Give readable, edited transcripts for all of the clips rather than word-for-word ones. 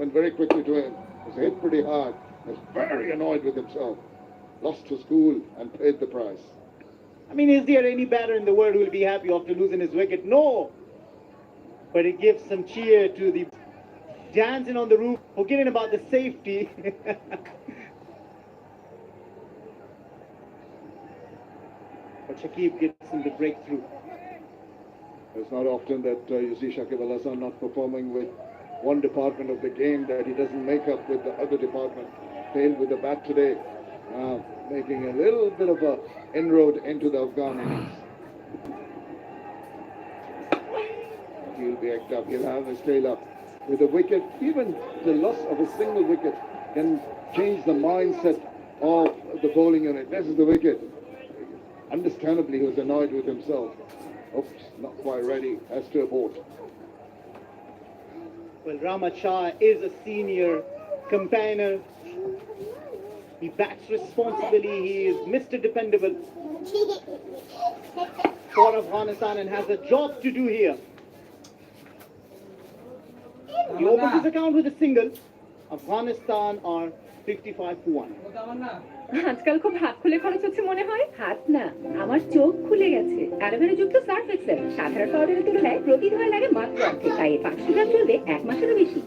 went very quickly to him. Was hit pretty hard. Was very annoyed with himself. Lost his cool and paid the price. I mean, is there any batter in the world who will be happy after losing his wicket? No. But it gives some cheer to the dancing on the roof, forgetting about the safety. But Shakib gets him the breakthrough. It's not often that you see Shakib Al Hasan not performing with one department of the game that he doesn't make up with the other department. Failed with the bat today, making a little bit of a inroad into the Afghan innings. He'll be egged up. He'll have his tail up. With a wicket, even the loss of a single wicket can change the mindset of the bowling unit. This is the wicket. Understandably, he was annoyed with himself. Oops, not quite ready. Has to abort. Well, Rahmat Shah is a senior campaigner. He bats responsibly. He is Mr. Dependable for Afghanistan and has a job to do here. He opens his account with a single. Afghanistan are 55 for 1. আজকাল খুব হাত খুলে খরচ হচ্ছে মনে হয়। হাত না, আমার চোখ খুলে গেছে। অ্যালোভেরা যুক্ত সার্ফ এক্সেল সাধারণ পাউডারের তুলনায় প্রতি ধোয়া লাগে মাত্র অর্ধেক, তাই 500 গ্রাম চলবে 1 মাসেরও বেশি।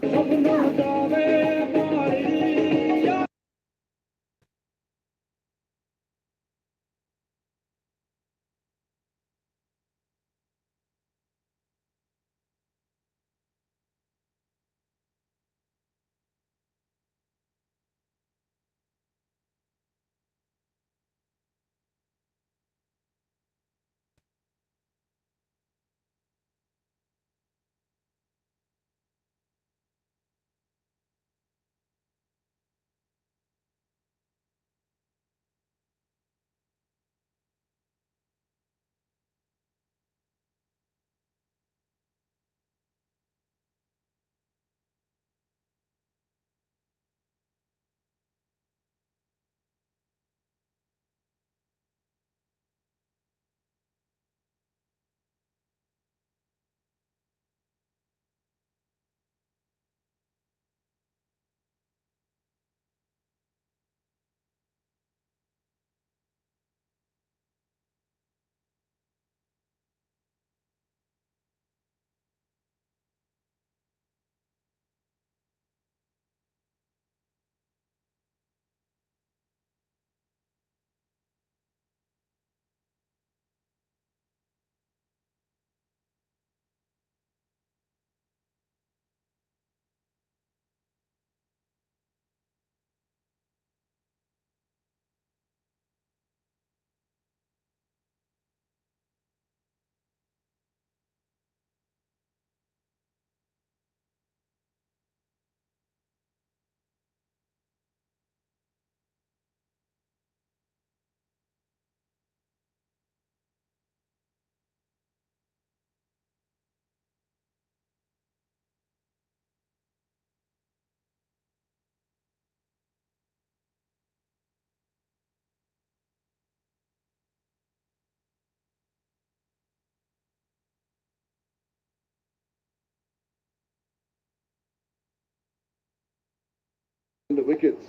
The wickets,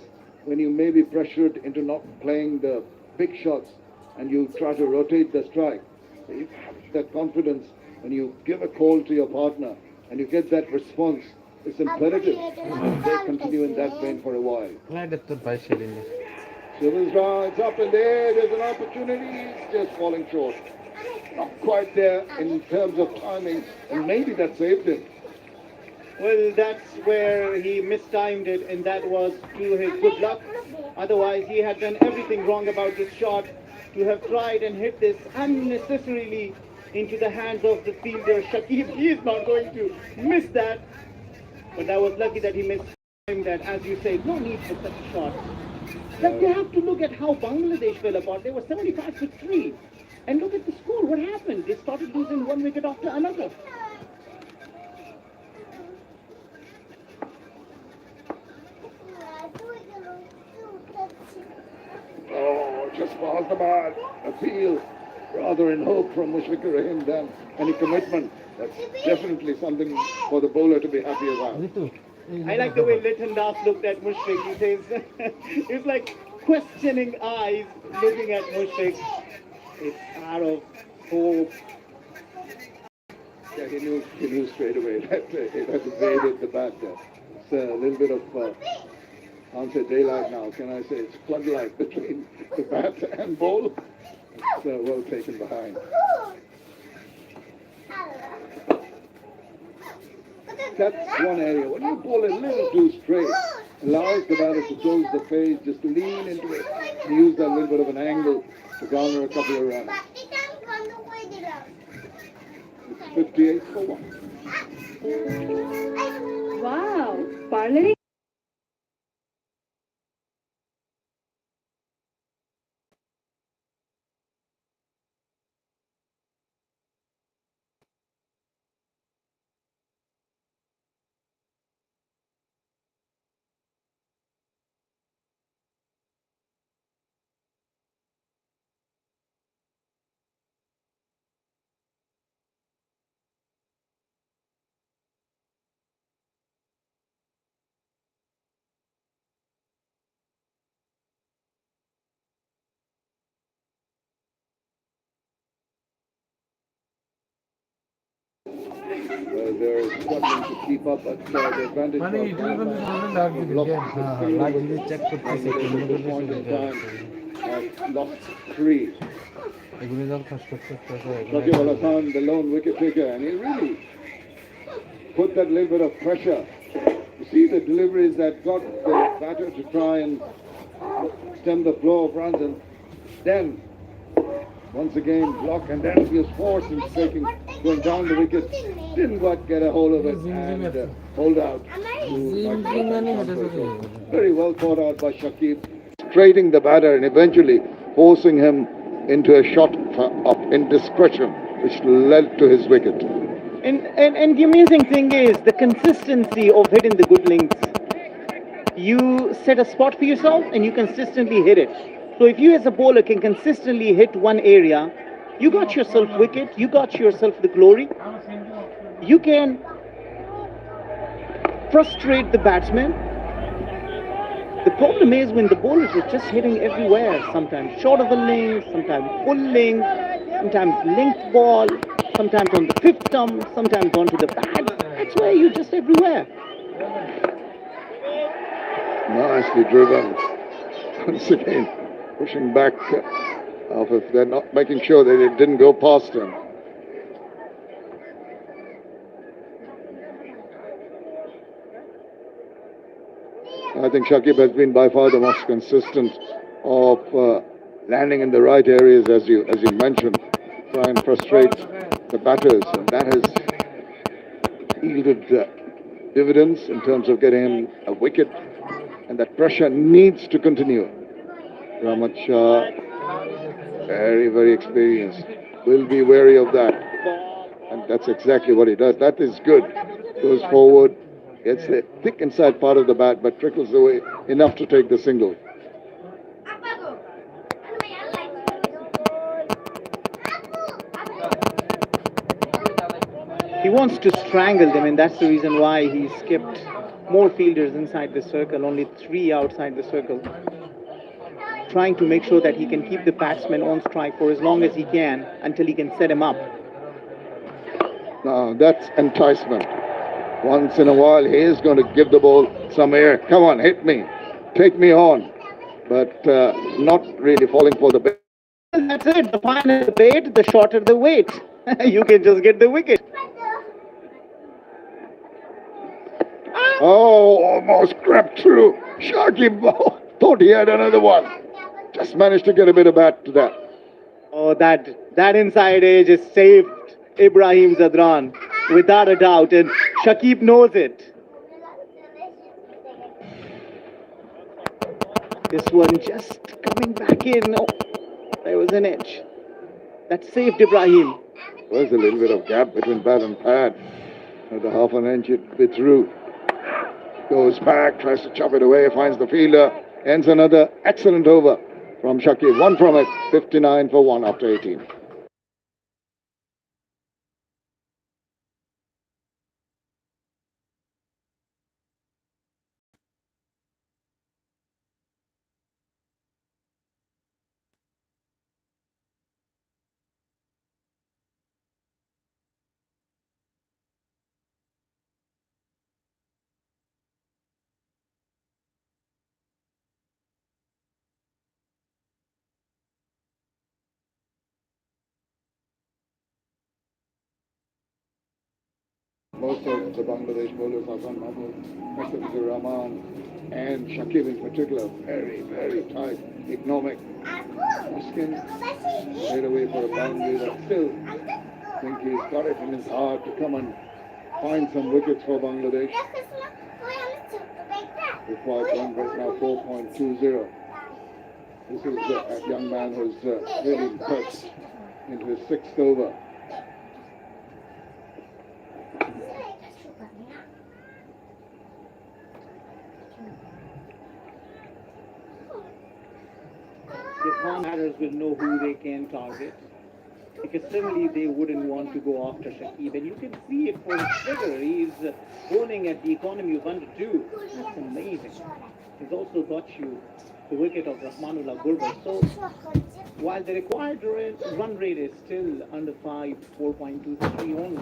when you may be pressured into not playing the big shots and you try to rotate the strike, so you have that confidence when you give a call to your partner and you get that response. It's imperative they continue in that vein for a while. Shiva's it's up in there, there's an opportunity, it's just falling short. Not quite there in terms of timing, and maybe that saved him. Well, that's where he mistimed it, and that was to his good luck. Otherwise, he had done everything wrong about this shot. To have tried and hit this unnecessarily into the hands of the fielder, Shakib, he is not going to miss that. But that was lucky that he mistimed that. As you say, no need for such a shot. But you have to look at how Bangladesh fell apart. They were 75 for 3. And look at the score. What happened? They started losing one wicket after another. Oh, just past the mark. Appeal, rather in hope from Mushfiqur Rahim than any commitment. That's definitely something for the bowler to be happy about. I like the way Litton Das looked at Mushfiq. He says, it's like questioning eyes looking at Mushfiq. It's out of hope. Yeah, he knew straight away that it had evaded the bat there. It's a little bit of, I can't say daylight now, can I say it's floodlight between the bat and ball? It's well taken behind. That's one area. When you bowl a little too straight, allows the batter to close the face, just lean into it, and use that little bit of an angle to garner a couple of runs. It's 58 for 1. Wow, parlor They're struggling to keep up, but the advantage মানে for ইউটিউবে Bangladesh বলতে লাগ have দিবেন lost কেন the হ্যাঁ হ্যাঁ field লাগ over দিলে চেক করতেছে Bangladesh কোন at this বলে point in সুবিধা time have lost 3. এগুলো যখন ফাঁস করতে Shakib Al Hasan, the lone wicket taker, and he really put that little bit of pressure. You see the deliveries that got the batter to try and stem the flow of runs, and then once again block, and then he was forced in striking, going down the wicket, didn't quite get a hold of it and hold out. Very well thought out by Shakib, straighting the batter and eventually forcing him into a shot of indiscretion, which led to his wicket. And the amazing thing is the consistency of hitting the good links. You set a spot for yourself and you consistently hit it. So if you as a bowler can consistently hit one area, you got yourself wicket, you got yourself the glory. You can frustrate the batsman. The problem is when the bowlers are just hitting everywhere, sometimes short of the length, sometimes full length, sometimes length ball, sometimes on the fifth stump, sometimes onto the pad. That's where you're just everywhere. Nicely driven. Once again, pushing back off if they're not making sure that it didn't go past him. I think Shakib has been by far the most consistent of landing in the right areas, as you mentioned, try and frustrate the batters, and that has yielded dividends in terms of getting him a wicket, and that pressure needs to continue. Rahmat Shah, very, very experienced, will be wary of that, and that's exactly what he does. That is good. Goes forward, gets the thick inside part of the bat, but trickles away enough to take the single. He wants to strangle them, and that's the reason why he's kept more fielders inside the circle, only 3 outside the circle, trying to make sure that he can keep the batsman on strike for as long as he can until he can set him up. Now that's enticement. Once in a while, he is going to give the ball some air. Come on, hit me, take me on, but not really falling for the bait. That's it. The finer the bait, the shorter the weight. You can just get the wicket. Oh, almost crept through. Shakib thought he had another one. Just managed to get a bit of bat to that. Oh, that inside edge is saved Ibrahim Zadran, without a doubt, and Shakib knows it. This one just coming back in. Oh, there was an edge. That saved Ibrahim. There's a little bit of gap between bat and pad. At the half an inch, it'd be through. Goes back, tries to chop it away, finds the fielder, ends another excellent over from Shakib. One from it, 59 for 1 after 18. Most of the Bangladesh bowlers, Hasan Mahmood, Mustafizur Rahman, and Shakib in particular, very, very tight, economic. Miskin straight away for a boundary, but still, I think he's got it in his heart to come and find some wickets for Bangladesh. Required run rate now 4.20. This is a young man who's really impressed into his sixth over. Japan batters will know who they can target. Because similarly, they wouldn't want to go after Shakib. And you can see it for his figure. He's bowling at the economy of under 2. That's amazing. He's also got you the wicket of Rahmanullah Gurbar. So, while the required run rate is still under 5, 4.23 only,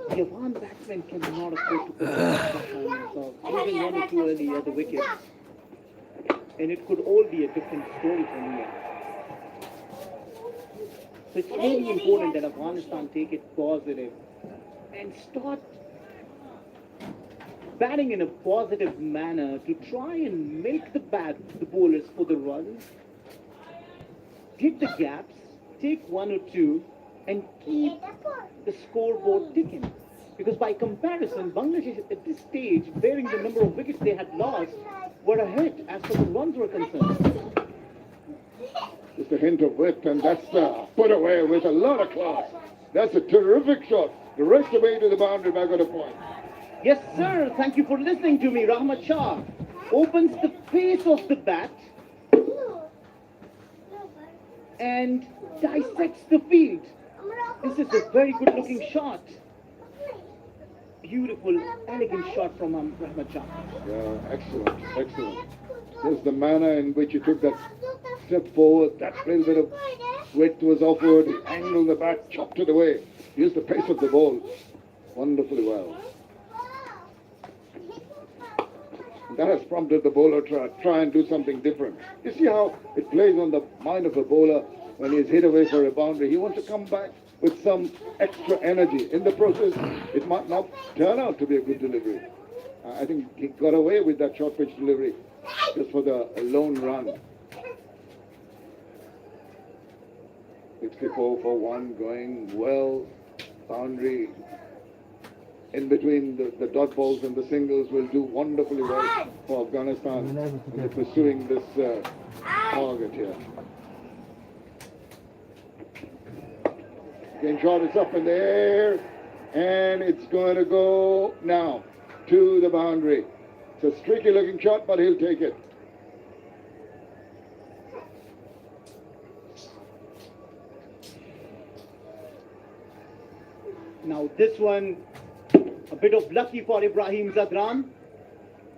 the Japan batsmen cannot afford to put themselves even 1 or 2 early at the wickets. And it could all be a different story from here. So it's really important that Afghanistan take it positive and start batting in a positive manner to try and make the bowlers for the runs, hit the gaps, take 1 or 2, and keep the scoreboard ticking. Because by comparison, Bangladesh at this stage, bearing the number of wickets they had lost, were ahead as far as runs were concerned. Just a hint of width, and that's put away with a lot of class. That's a terrific shot. Direct away to the boundary, back on the point. Yes, sir. Thank you for listening to me. Rahmat Shah opens the face of the bat and dissects the field. This is a very good-looking shot. Beautiful, elegant shot from Rahmat Shah. Yeah, excellent, excellent. There's the manner in which he took that step forward. That little bit of width was offered. He angled the bat, chopped it away. Used the pace of the ball wonderfully well. That has prompted the bowler to try and do something different. You see how it plays on the mind of a bowler when he's hit away for a boundary. He wants to come back with some extra energy. In the process, it might not turn out to be a good delivery. I think he got away with that short pitch delivery just for the lone run. 64 for 1, going well. Boundary in between the dot balls and the singles will do wonderfully well for Afghanistan. And they're pursuing this target here. Again, shot is up in the air, and it's going to go now to the boundary. It's a streaky looking shot, but he'll take it. Now this one, a bit of lucky for Ibrahim Zadran.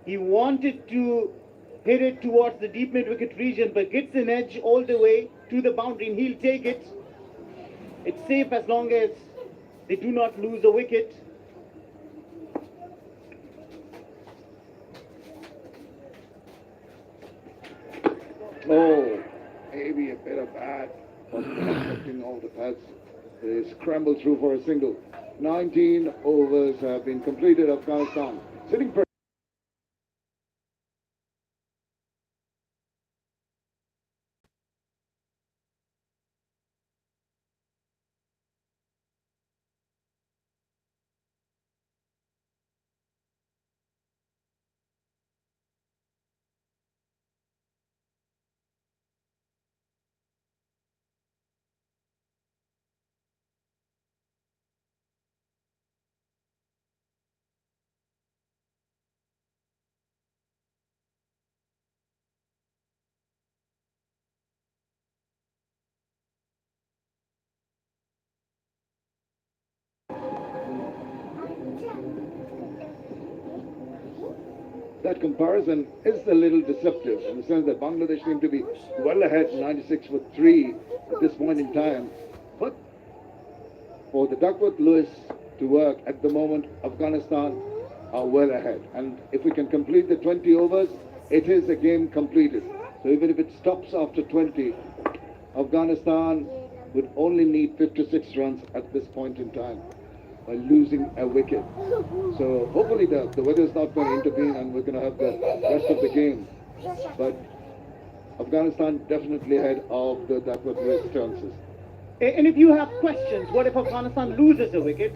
He wanted to hit it towards the deep mid-wicket region, but gets an edge all the way to the boundary, and he'll take it. It's safe as long as they do not lose a wicket. Oh, maybe a bit of bad. Wasn't expecting all the pads. They scrambled through for a single. 19 overs have been completed. Afghanistan sitting pretty. That comparison is a little deceptive in the sense that Bangladesh seem to be well ahead, 96 for 3 at this point in time. But for the Duckworth-Lewis to work at the moment, Afghanistan are well ahead. And if we can complete the 20 overs, it is a game completed. So even if it stops after 20, Afghanistan would only need 56 runs at this point in time. by losing a wicket. So hopefully the weather's not going to intervene and we're going to have the rest of the game. But Afghanistan definitely ahead of the Duckworth chances. And if you have questions, what if Afghanistan loses a wicket?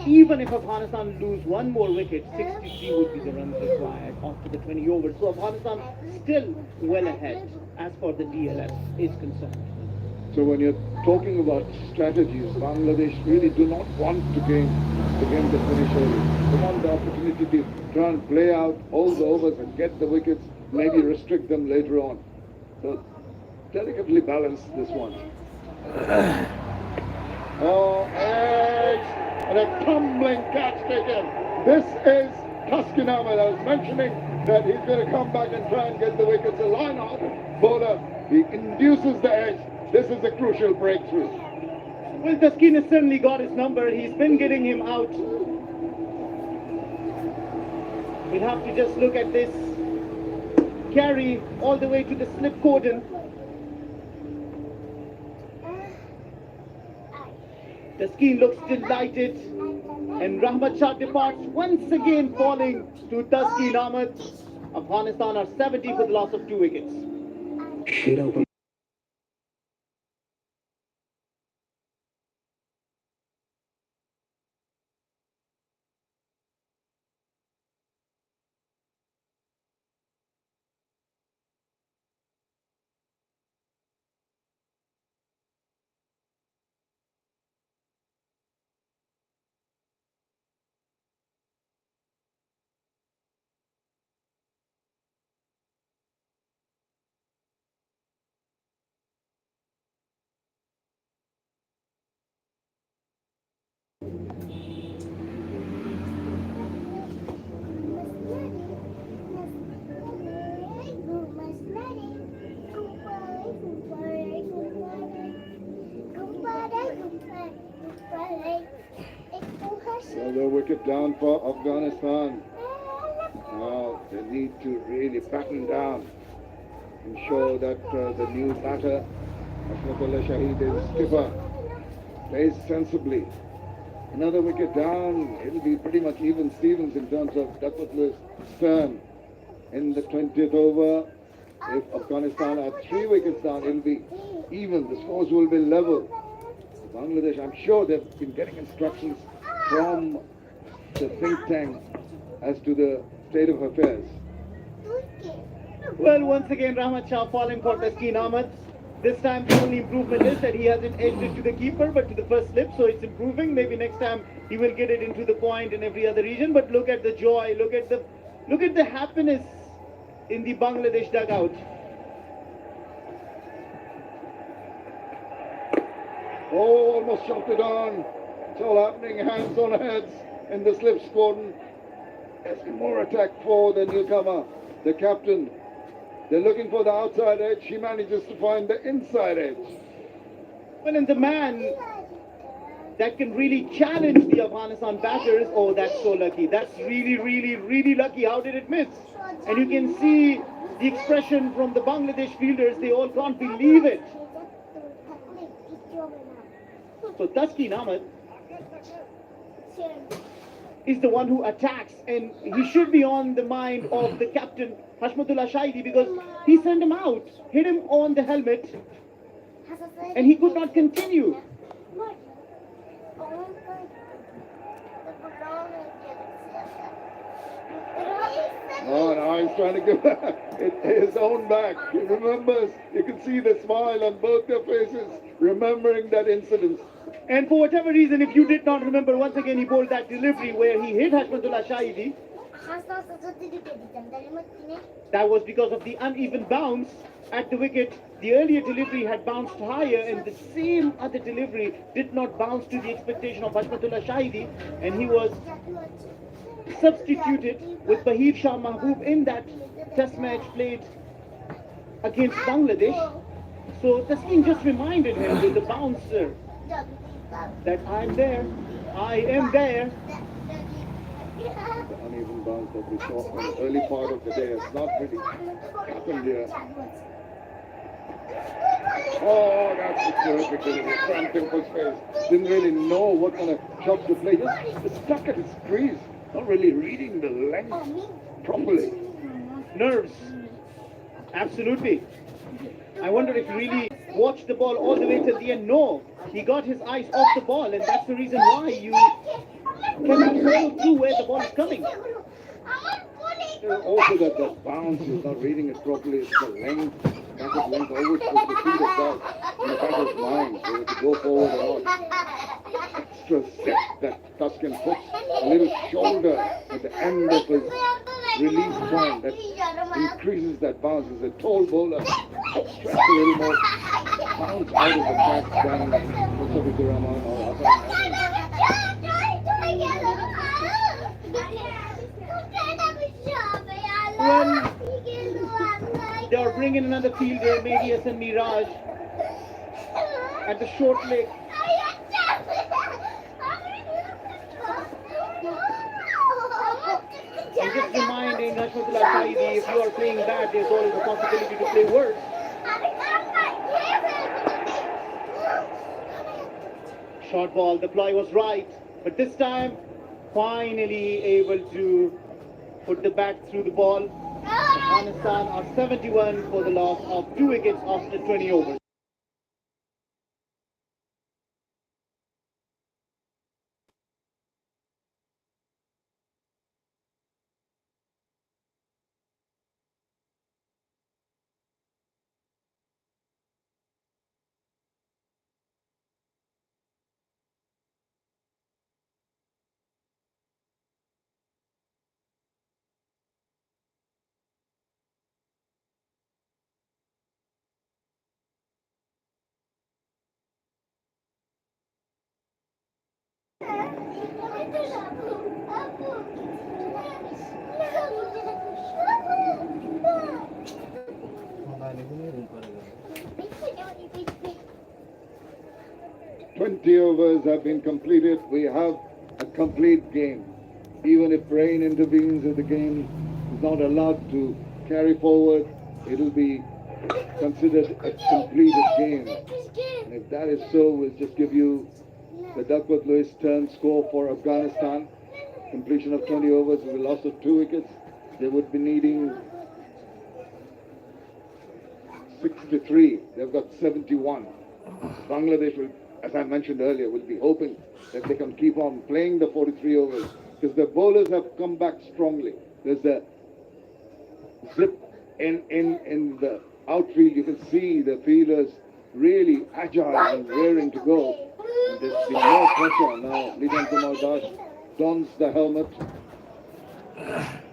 Even if Afghanistan lose one more wicket, 63 would be the runs required after the 20 overs. So Afghanistan still well ahead as far the DLS is concerned. So when you're talking about strategies, Bangladesh really do not want the game to finish early. They want the opportunity to try and play out all the overs and get the wickets, maybe restrict them later on. So delicately balance this one. Oh, edge and a tumbling catch taken. This is Tuskin Ahmed. I was mentioning that he's going to come back and try and get the wickets. A line-out bowler. He induces the edge. This is a crucial breakthrough. Well, Tuskin has certainly got his number. He's been getting him out. We'll have to just look at this carry all the way to the slip cordon. Tuskin looks delighted, and Rahmat Shah departs once again, falling to Tuskin Ahmed. Afghanistan are 70 for the loss of 2 wickets. Another wicket down for Afghanistan. Now they need to really batten down and show that the new batter, Ashmatullah Shahid, is skipper, plays sensibly. Another wicket down. It'll be pretty much even Stevens in terms of Duckworth's turn in the 20th over. If Afghanistan are 3 wickets down, it'll be even. The scores will be level. Bangladesh, I'm sure they've been getting instructions from the think tank as to the state of affairs. Well, once again, Rahmat Shah falling for Tuskin Ahmed. This time the only improvement is that he hasn't edged it to the keeper but to the first slip, so it's improving. Maybe next time he will get it into the point in every other region. But look at the joy, look at the happiness in the Bangladesh dugout. Oh, almost chopped it on. It's all happening hands on heads in the slip cordon. There's more attack for the newcomer, the captain. They're looking for the outside edge. He manages to find the inside edge. Well, and the man that can really challenge the Afghanistan batters, oh, that's so lucky. That's really, really, really lucky. How did it miss? And you can see the expression from the Bangladesh fielders. They all can't believe it. So Tuskin Ahmed is the one who attacks, and he should be on the mind of the captain, Hashmatullah Shahidi, because he sent him out, hit him on the helmet, and he could not continue. Oh, now he's trying to give it his own back. He remembers, you can see the smile on both their faces, remembering that incident. And for whatever reason, if you did not remember, once again he bowled that delivery where he hit Hashmatullah Shahidi. That was because of the uneven bounce at the wicket. The earlier delivery had bounced higher, and the same other delivery did not bounce to the expectation of Hashmatullah Shahidi, and he was substituted with Bahir Shah Mahbub in that test match played against Bangladesh. So Tuskin just reminded him with the bouncer that I'm there, I am there. The uneven bounce that we saw in the early part of the day has not really happened here. Oh, that's a terrific delivery. From Temple's face. Didn't really know what kind of shots to play. Just stuck at his crease. Not really reading the length properly. Nerves. Absolutely. I wonder if he really watched the ball all the way till the end. No, he got his eyes off the ball, and that's the reason why you cannot follow through where the ball is coming. Also that bounce is not reading it properly. It's the length, batter's length always puts the feet aside in the batter's mind, whether to go forward or not. Extra step that Tuscan puts, a little shoulder at the end of his release point that increases that bounce. As a tall bowler, stretch a little more, bounce out of the track than Mustafa Rahman or Hasan. Well, they are bringing another fielder, maybe as a Mirage, at the short leg. I'm just reminding Hashmatullah Saidi, if you are playing bad, there's always a possibility to play worse. Short ball, the ploy was right, but this time, finally able to put the bat through the ball. Afghanistan are 71 for the loss of 2 wickets after 20 overs. এরকম করে গেল 20 overs have been completed. We have a complete game. Even if rain intervenes, if the game is not allowed to carry forward, it will be considered a completed game. And if that is so, we'll just give you the Duckworth Lewis turn score for Afghanistan. Completion of 20 overs with a loss of 2 wickets. They would be needing 63. They've got 71. Bangladesh will, as I mentioned earlier, will be hoping that they can keep on playing the 43 overs because the bowlers have come back strongly. There's a zip in the outfield. You can see the fielders really agile and raring to go. And there's been no pressure now. Lidan Kumar Das dons the helmet,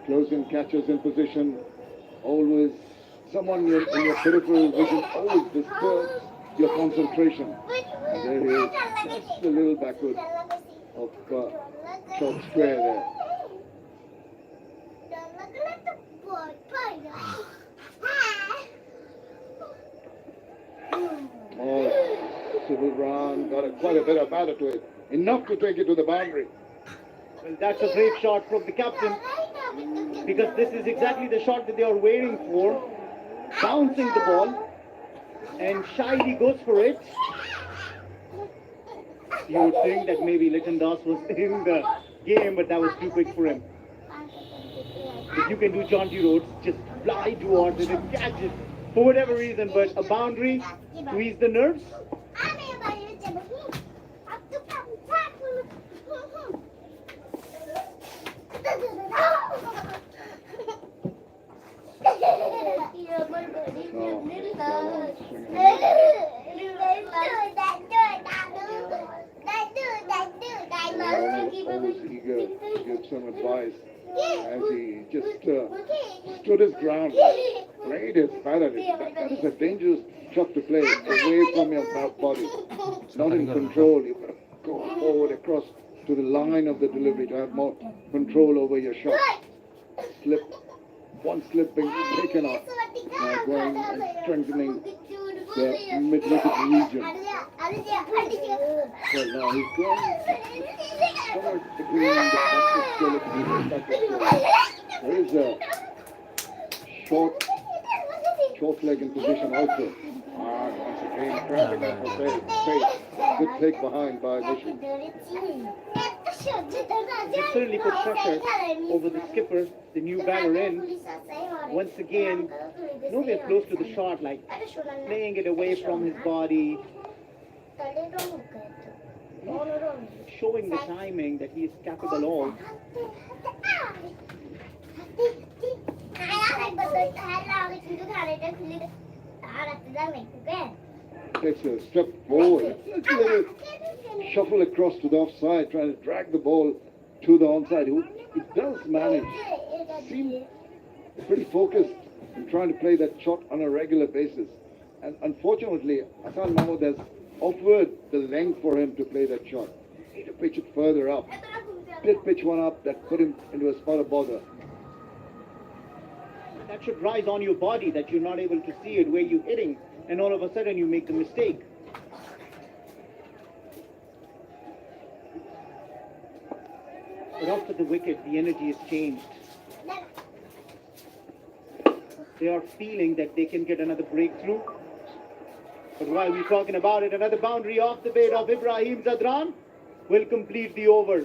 closing catches in position. Always someone in your peripheral vision always disturbs your concentration. And there he is, just a little backward of short square there. Oh, civil run, got quite a bit of batter to it. Enough to take it to the boundary. Well, that's a great shot from the captain, because this is exactly the shot that they are waiting for. Bouncing the ball, and shyly goes for it. You would think that maybe Litan Das was in the game, but that was too quick for him. If you can do jaunty roads, just fly towards it and catch it for whatever reason, but a boundary to ease the nerves. Always eager to give some advice as he just stood his ground, played his batter. That is a dangerous shot to play away from your body, not in control. You've got to go forward across to the line of the delivery to have more control over your shot. Slip, one slip being taken off, now going and strengthening the mid-wicket region. Well, now he's going somewhere between the backwards skeleton and the backward skeleton. There is a short leg in position also. Once again. in traffic, I must say. Good take behind by Mission. They certainly put pressure over the skipper, the new batter in. Once again, nowhere close to the shot, like playing it away from his body, showing the timing that he is capable of. Takes a step forward. Let's let it shuffle across to the offside, trying to drag the ball to the onside. He does manage. Seems pretty focused in trying to play that shot on a regular basis. And unfortunately, Hassan Mahmoud has offered the length for him to play that shot. Need to pitch it further up. Did pitch one up that put him into a spot of bother. That should rise on your body, that you're not able to see it where you're hitting, and all of a sudden you make the mistake. But after the wicket, the energy has changed. They are feeling that they can get another breakthrough. But while we're talking about it, another boundary off the bat of Ibrahim Zadran will complete the over.